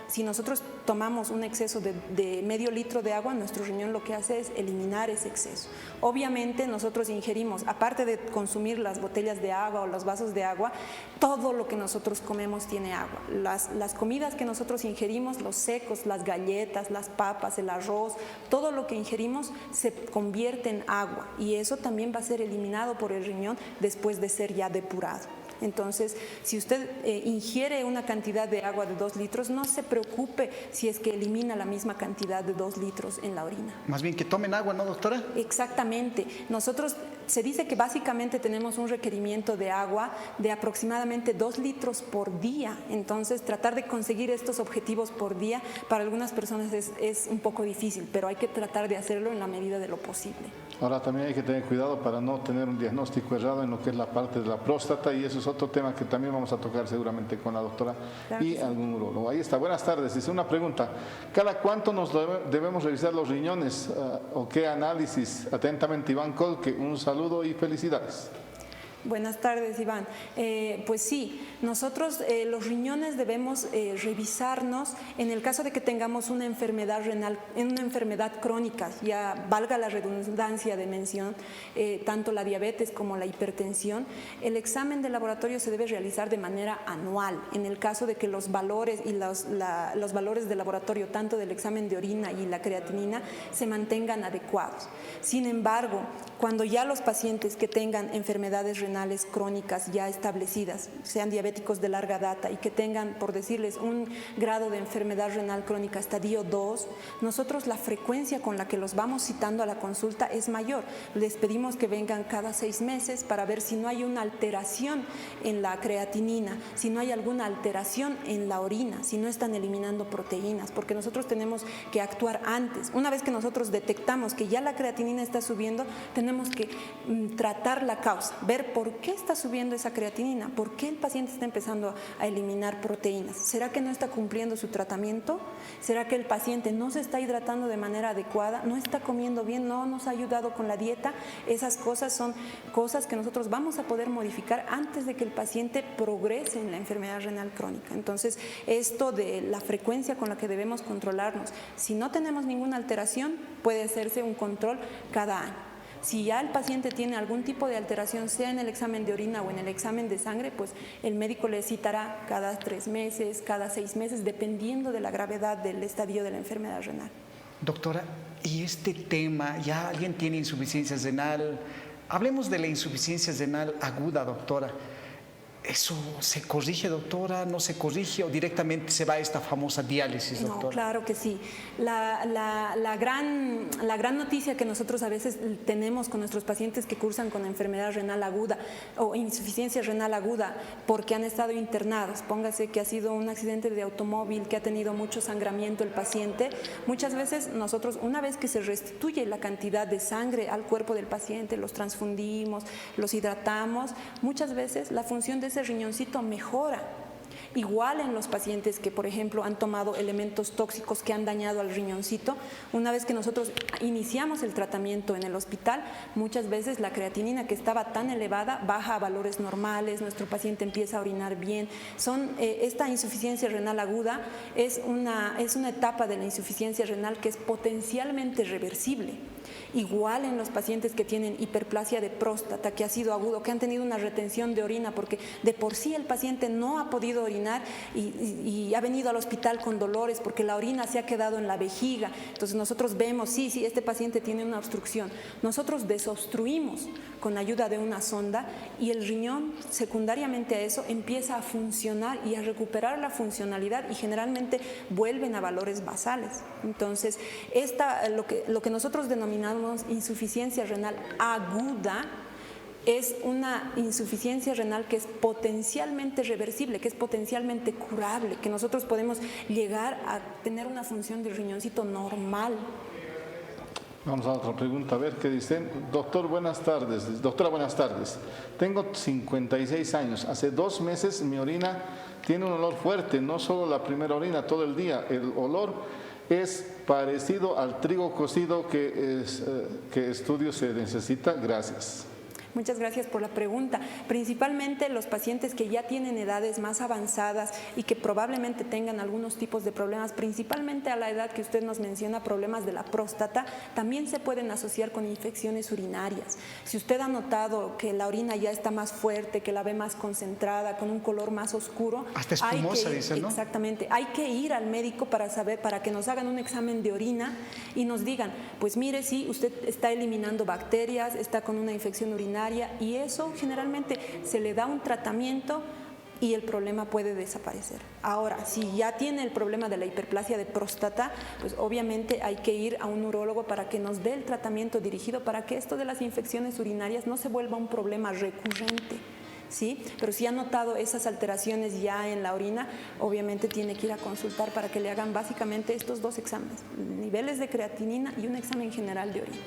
Si nosotros tomamos un exceso de medio litro de agua, nuestro riñón lo que hace es eliminar ese exceso. Obviamente nosotros ingerimos, aparte de consumir las botellas de agua o los vasos de agua, todo lo que nosotros comemos tiene agua. Las comidas que nosotros ingerimos, los secos, las galletas, las papas, el arroz, todo lo que ingerimos se convierte en agua y eso también va a ser eliminado por el riñón después de ser ya depurado. Entonces, si usted ingiere una cantidad de agua de 2 litros, no se preocupe si es que elimina la misma cantidad de 2 litros en la orina. Más bien que tomen agua, ¿no, doctora? Exactamente. Nosotros, se dice que básicamente tenemos un requerimiento de agua de aproximadamente 2 litros por día. Entonces, tratar de conseguir estos objetivos por día para algunas personas es un poco difícil, pero hay que tratar de hacerlo en la medida de lo posible. Ahora también hay que tener cuidado para no tener un diagnóstico errado en lo que es la parte de la próstata, y eso es otro tema que también vamos a tocar seguramente con la doctora y algún urólogo. Ahí está, buenas tardes. Dice una pregunta: ¿cada cuánto nos debemos revisar los riñones o qué análisis? Atentamente, Iván Colque, un saludo y felicidades. Buenas tardes, Iván. Pues sí, nosotros los riñones debemos revisarnos en el caso de que tengamos una enfermedad renal, una enfermedad crónica, ya valga la redundancia de mención, tanto la diabetes como la hipertensión. El examen de laboratorio se debe realizar de manera anual, en el caso de que los valores y los valores de laboratorio, tanto del examen de orina y la creatinina, se mantengan adecuados. Sin embargo, cuando ya los pacientes que tengan enfermedades renales crónicas ya establecidas, sean diabéticos de larga data y que tengan, por decirles, un grado de enfermedad renal crónica estadio 2, nosotros la frecuencia con la que los vamos citando a la consulta es mayor. Les pedimos que vengan cada 6 meses para ver si no hay una alteración en la creatinina, si no hay alguna alteración en la orina, si no están eliminando proteínas, porque nosotros tenemos que actuar antes. Una vez que nosotros detectamos que ya la creatinina está subiendo, tenemos que tratar la causa, ver por qué está subiendo esa creatinina, por qué el paciente está empezando a eliminar proteínas. ¿Será que no está cumpliendo su tratamiento? ¿Será que el paciente no se está hidratando de manera adecuada? ¿No está comiendo bien? ¿No nos ha ayudado con la dieta? Esas cosas son cosas que nosotros vamos a poder modificar antes de que el paciente progrese en la enfermedad renal crónica. Entonces, esto de la frecuencia con la que debemos controlarnos, si no tenemos ninguna alteración, puede hacerse un control cada año. Si ya el paciente tiene algún tipo de alteración, sea en el examen de orina o en el examen de sangre, pues el médico le citará cada 3 meses, cada 6 meses, dependiendo de la gravedad del estadio de la enfermedad renal. Doctora, y este tema, ya alguien tiene insuficiencia renal, hablemos de la insuficiencia renal aguda, doctora. ¿Eso se corrige, doctora? ¿No se corrige o directamente se va a esta famosa diálisis, doctora? No, claro que sí. La gran noticia que nosotros a veces tenemos con nuestros pacientes que cursan con enfermedad renal aguda o insuficiencia renal aguda porque han estado internados, póngase que ha sido un accidente de automóvil, que ha tenido mucho sangramiento el paciente, muchas veces nosotros, una vez que se restituye la cantidad de sangre al cuerpo del paciente, los transfundimos, los hidratamos, muchas veces la función de ese riñoncito mejora. Igual en los pacientes que, por ejemplo, han tomado elementos tóxicos que han dañado al riñoncito, una vez que nosotros iniciamos el tratamiento en el hospital, muchas veces la creatinina que estaba tan elevada baja a valores normales, nuestro paciente empieza a orinar bien. Esta insuficiencia renal aguda es una etapa de la insuficiencia renal que es potencialmente reversible. Igual en los pacientes que tienen hiperplasia de próstata, que ha sido agudo, que han tenido una retención de orina porque de por sí el paciente no ha podido orinar y ha venido al hospital con dolores porque la orina se ha quedado en la vejiga. Entonces nosotros vemos, sí, este paciente tiene una obstrucción. Nosotros desobstruimos con ayuda de una sonda y el riñón, secundariamente a eso, empieza a funcionar y a recuperar la funcionalidad y generalmente vuelven a valores basales. Entonces, lo que nosotros denominamos insuficiencia renal aguda es una insuficiencia renal que es potencialmente reversible, que es potencialmente curable, que nosotros podemos llegar a tener una función del riñoncito normal. Vamos a otra pregunta, a ver qué dicen. Doctor, buenas tardes. Doctora, buenas tardes. Tengo 56 años. Hace 2 meses mi orina tiene un olor fuerte, no solo la primera orina, todo el día. El olor es parecido al trigo cocido. ¿Qué estudio se necesita? Gracias. Muchas gracias por la pregunta. Principalmente los pacientes que ya tienen edades más avanzadas y que probablemente tengan algunos tipos de problemas, principalmente a la edad que usted nos menciona, problemas de la próstata, también se pueden asociar con infecciones urinarias. Si usted ha notado que la orina ya está más fuerte, que la ve más concentrada, con un color más oscuro, hasta espumosa, dicen, ¿no? Exactamente. Hay que ir al médico para que nos hagan un examen de orina y nos digan, pues mire, sí, usted está eliminando bacterias, está con una infección urinaria, urinaria, y eso generalmente se le da un tratamiento y el problema puede desaparecer. Ahora, si ya tiene el problema de la hiperplasia de próstata, pues obviamente hay que ir a un urólogo para que nos dé el tratamiento dirigido para que esto de las infecciones urinarias no se vuelva un problema recurrente. ¿Sí? Pero si ha notado esas alteraciones ya en la orina, obviamente tiene que ir a consultar para que le hagan básicamente estos dos exámenes, niveles de creatinina y un examen general de orina.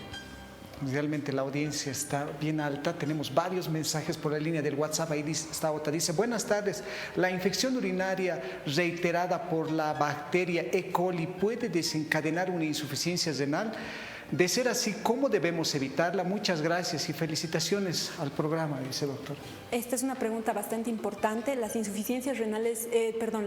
Realmente la audiencia está bien alta. Tenemos varios mensajes por la línea del WhatsApp. Ahí dice, esta otra dice: buenas tardes, la infección urinaria reiterada por la bacteria E. coli puede desencadenar una insuficiencia renal. De ser así, ¿cómo debemos evitarla? Muchas gracias y felicitaciones al programa, dice doctor. Esta es una pregunta bastante importante. Las insuficiencias renales,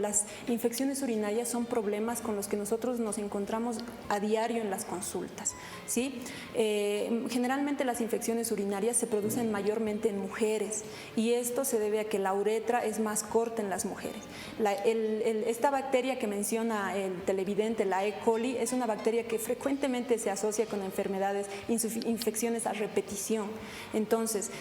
las infecciones urinarias son problemas con los que nosotros nos encontramos a diario en las consultas, ¿sí? Generalmente las infecciones urinarias se producen mayormente en mujeres, y esto se debe a que la uretra es más corta en las mujeres. Esta bacteria que menciona el televidente, la E. coli, es una bacteria que frecuentemente se asocia con enfermedades, infecciones a repetición. Entonces,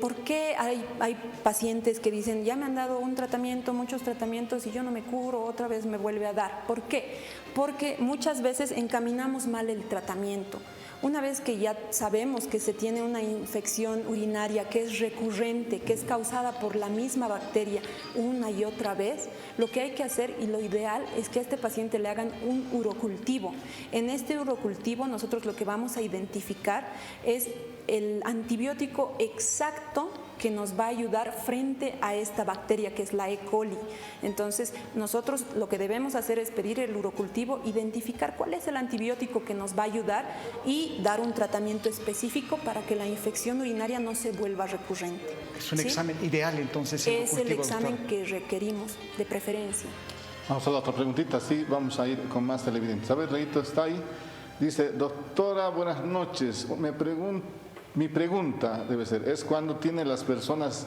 ¿por qué hay pacientes que dicen, ya me han dado un tratamiento, muchos tratamientos, y yo no me curo, otra vez me vuelve a dar? ¿Por qué? Porque muchas veces encaminamos mal el tratamiento. Una vez que ya sabemos que se tiene una infección urinaria que es recurrente, que es causada por la misma bacteria una y otra vez, lo que hay que hacer, y lo ideal, es que a este paciente le hagan un urocultivo. En este urocultivo nosotros lo que vamos a identificar es el antibiótico exacto que nos va a ayudar frente a esta bacteria que es la E. coli. Entonces, nosotros lo que debemos hacer es pedir el urocultivo, identificar cuál es el antibiótico que nos va a ayudar y dar un tratamiento específico para que la infección urinaria no se vuelva recurrente. Es un examen ideal, entonces. Es el examen que requerimos, de preferencia. Vamos a la otra preguntita, sí, vamos a ir con más televidentes. A ver, Reito está ahí. Dice: doctora, buenas noches. Mi pregunta debe ser, ¿es cuando las personas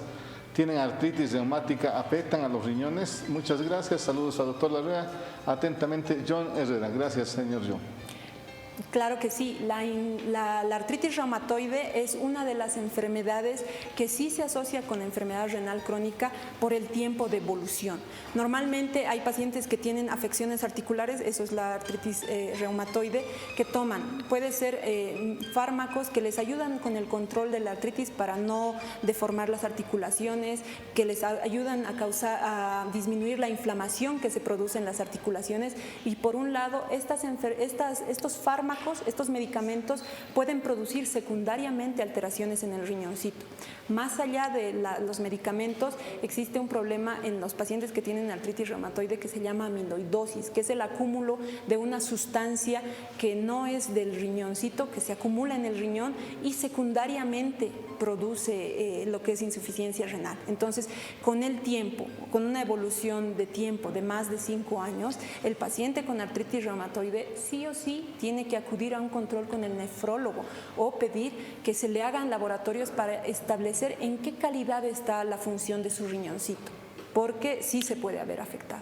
tienen artritis reumática, afectan a los riñones? Muchas gracias, saludos al doctor Larrea. Atentamente, John Herrera. Gracias, señor John. Claro que sí, la artritis reumatoide es una de las enfermedades que sí se asocia con enfermedad renal crónica por el tiempo de evolución. Normalmente hay pacientes que tienen afecciones articulares, eso es la artritis reumatoide, que toman, puede ser fármacos que les ayudan con el control de la artritis para no deformar las articulaciones, que les ayudan a disminuir la inflamación que se produce en las articulaciones, y por un lado estos fármacos, estos medicamentos pueden producir secundariamente alteraciones en el riñoncito. Más allá de los medicamentos, existe un problema en los pacientes que tienen artritis reumatoide que se llama amiloidosis, que es el acúmulo de una sustancia que no es del riñoncito, que se acumula en el riñón y secundariamente produce lo que es insuficiencia renal. Entonces, con el tiempo, con una evolución de tiempo de más de 5 años, el paciente con artritis reumatoide sí o sí tiene que acudir a un control con el nefrólogo o pedir que se le hagan laboratorios para establecer en qué calidad está la función de su riñoncito, porque sí se puede haber afectado.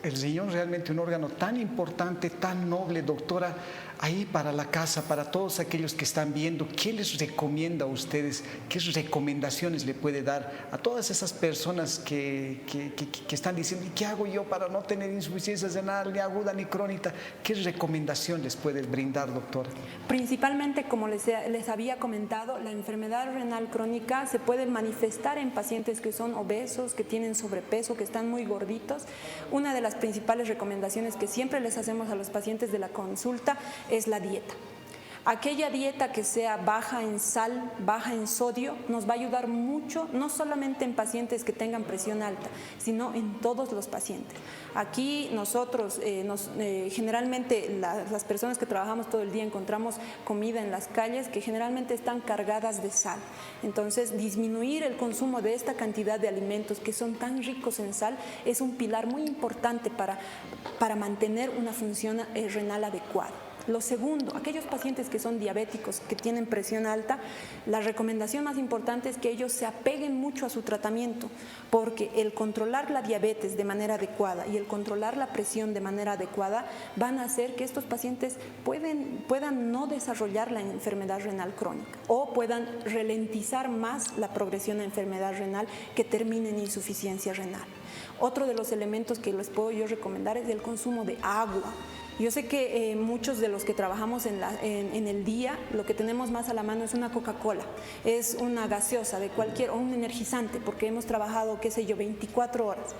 El riñón realmente un órgano tan importante, tan noble, doctora. Ahí para la casa, para todos aquellos que están viendo, ¿qué les recomienda a ustedes? ¿Qué recomendaciones le puede dar a todas esas personas que están diciendo, ¿y qué hago yo para no tener insuficiencia renal, ni aguda ni crónica? ¿Qué recomendación les puede brindar, doctora? Principalmente, como les había comentado, la enfermedad renal crónica se puede manifestar en pacientes que son obesos, que tienen sobrepeso, que están muy gorditos. Una de las principales recomendaciones que siempre les hacemos a los pacientes de la consulta es la dieta. Aquella dieta que sea baja en sal, baja en sodio, nos va a ayudar mucho, no solamente en pacientes que tengan presión alta, sino en todos los pacientes. Aquí nosotros, generalmente las personas que trabajamos todo el día encontramos comida en las calles que generalmente están cargadas de sal. Entonces, disminuir el consumo de esta cantidad de alimentos que son tan ricos en sal es un pilar muy importante para mantener una función renal adecuada. Lo segundo, aquellos pacientes que son diabéticos, que tienen presión alta, la recomendación más importante es que ellos se apeguen mucho a su tratamiento, porque el controlar la diabetes de manera adecuada y el controlar la presión de manera adecuada van a hacer que estos pacientes puedan no desarrollar la enfermedad renal crónica o puedan ralentizar más la progresión de enfermedad renal que termine en insuficiencia renal. Otro de los elementos que les puedo yo recomendar es el consumo de agua. Yo sé que muchos de los que trabajamos en el día, lo que tenemos más a la mano es una Coca-Cola, es una gaseosa o un energizante, porque hemos trabajado, 24 horas.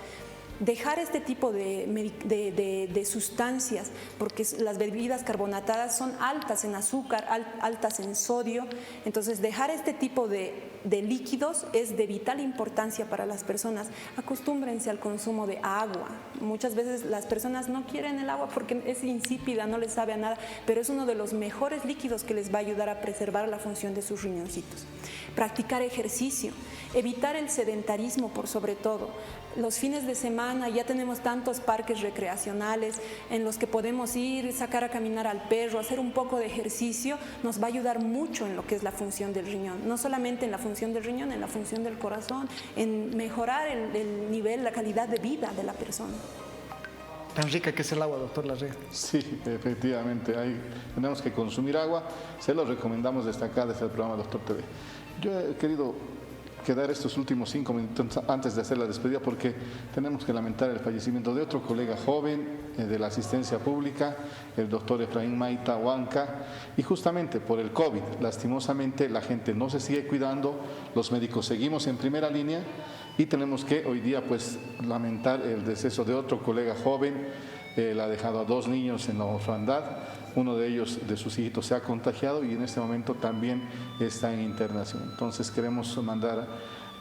Dejar este tipo de sustancias, porque las bebidas carbonatadas son altas en azúcar, altas en sodio, entonces dejar este tipo de líquidos es de vital importancia para las personas. Acostúmbrense al consumo de agua. Muchas veces las personas no quieren el agua porque es insípida, no les sabe a nada, pero es uno de los mejores líquidos que les va a ayudar a preservar la función de sus riñoncitos. Practicar ejercicio, evitar el sedentarismo por sobre todo. Los fines de semana ya tenemos tantos parques recreacionales en los que podemos ir, sacar a caminar al perro, hacer un poco de ejercicio, nos va a ayudar mucho en lo que es la función del riñón, no solamente en la función del riñón, en la función del corazón, en mejorar el nivel, la calidad de vida de la persona. Tan rica que es el agua, doctor Larrea. Sí, efectivamente, tenemos que consumir agua, se lo recomendamos desde acá, desde el programa Doctor TV. Yo he querido quedar estos últimos 5 minutos antes de hacer la despedida porque tenemos que lamentar el fallecimiento de otro colega joven de la asistencia pública, el doctor Efraín Maita Huanca, y justamente por el COVID, lastimosamente la gente no se sigue cuidando, los médicos seguimos en primera línea y tenemos que hoy día pues lamentar el deceso de otro colega joven. Él ha dejado a 2 niños en la orfandad, uno de ellos, de sus hijitos, se ha contagiado y en este momento también está en internación. Entonces queremos mandar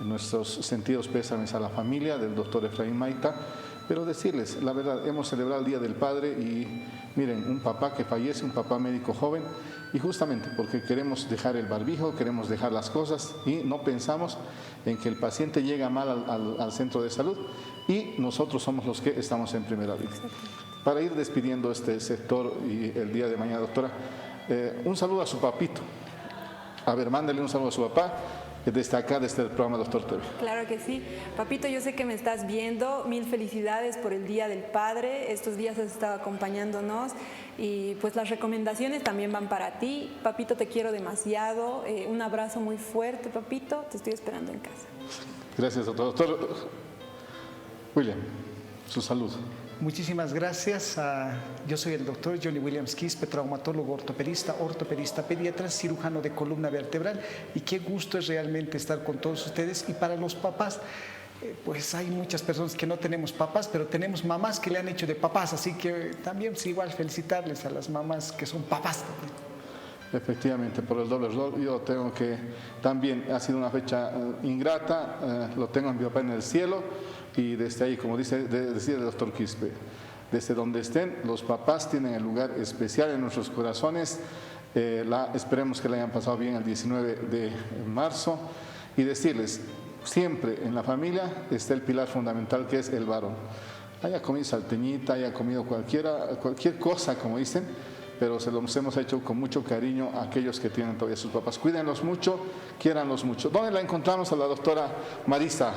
nuestros sentidos pésames a la familia del doctor Efraín Maita, pero decirles, la verdad, hemos celebrado el Día del Padre y miren, un papá que fallece, un papá médico joven, y justamente porque queremos dejar el barbijo, queremos dejar las cosas y no pensamos en que el paciente llega mal al centro de salud y nosotros somos los que estamos en primera línea. Para ir despidiendo este sector y el día de mañana, doctora, un saludo a su papito. A ver, mándale un saludo a su papá desde acá, desde el programa Doctor TV. Claro que sí. Papito, yo sé que me estás viendo. 1000 felicidades por el Día del Padre. Estos días has estado acompañándonos y pues las recomendaciones también van para ti. Papito, te quiero demasiado. Un abrazo muy fuerte, papito. Te estoy esperando en casa. Gracias, doctor. Doctor William, su salud. Muchísimas gracias. Yo soy el doctor Johnny Williams Quispe, traumatólogo, ortopedista pediatra, cirujano de columna vertebral, y qué gusto es realmente estar con todos ustedes. Y para los papás, pues hay muchas personas que no tenemos papás, pero tenemos mamás que le han hecho de papás, así que también pues, igual felicitarles a las mamás que son papás también. Efectivamente, por el doble error, yo tengo que también, ha sido una fecha ingrata, lo tengo a mi papá en el cielo y desde ahí, como decía el doctor Quispe, desde donde estén, los papás tienen el lugar especial en nuestros corazones. Esperemos que le hayan pasado bien el 19 de marzo y decirles, siempre en la familia está el pilar fundamental que es el varón. Haya comido salteñita, haya comido cualquier cosa, como dicen, pero se los hemos hecho con mucho cariño a aquellos que tienen todavía sus papás. Cuídenlos mucho, quiéranlos mucho. ¿Dónde la encontramos a la doctora Marisa?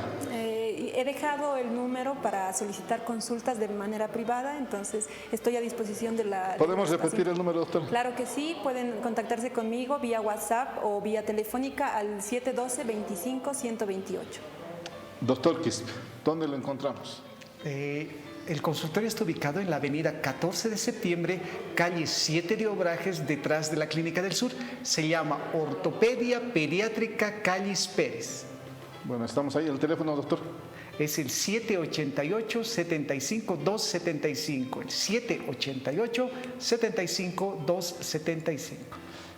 He dejado el número para solicitar consultas de manera privada, entonces estoy a disposición de la... ¿Podemos repetir el número, doctora? Claro que sí, pueden contactarse conmigo vía WhatsApp o vía telefónica al 712-25-128. Doctor Quispe, ¿dónde lo encontramos? El consultorio está ubicado en la avenida 14 de septiembre, calle 7 de Obrajes, detrás de la Clínica del Sur. Se llama Ortopedia Pediátrica Callis Pérez. Bueno, estamos ahí. ¿El teléfono, doctor? Es el 788-75-275. El 788-75-275.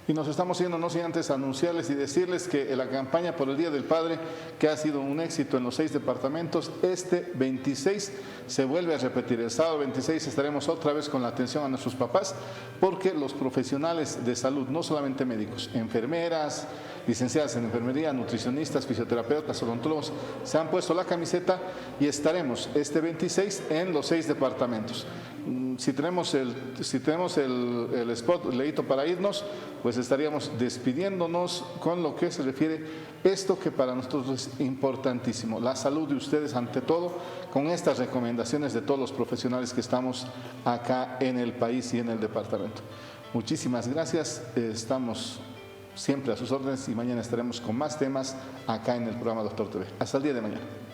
Y nos estamos yendo, no sin antes anunciarles y decirles que la campaña por el Día del Padre, que ha sido un éxito en los 6 departamentos, este 26 se vuelve a repetir. El sábado 26 estaremos otra vez con la atención a nuestros papás, porque los profesionales de salud, no solamente médicos, enfermeras, licenciadas en enfermería, nutricionistas, fisioterapeutas, odontólogos, se han puesto la camiseta y estaremos este 26 en los 6 departamentos. si tenemos el spot leíto para irnos, pues estaríamos despidiéndonos con lo que se refiere esto que para nosotros es importantísimo, la salud de ustedes ante todo, con estas recomendaciones de todos los profesionales que estamos acá en el país y en el departamento. Muchísimas gracias, estamos siempre a sus órdenes y mañana estaremos con más temas acá en el programa Doctor TV. Hasta el día de mañana.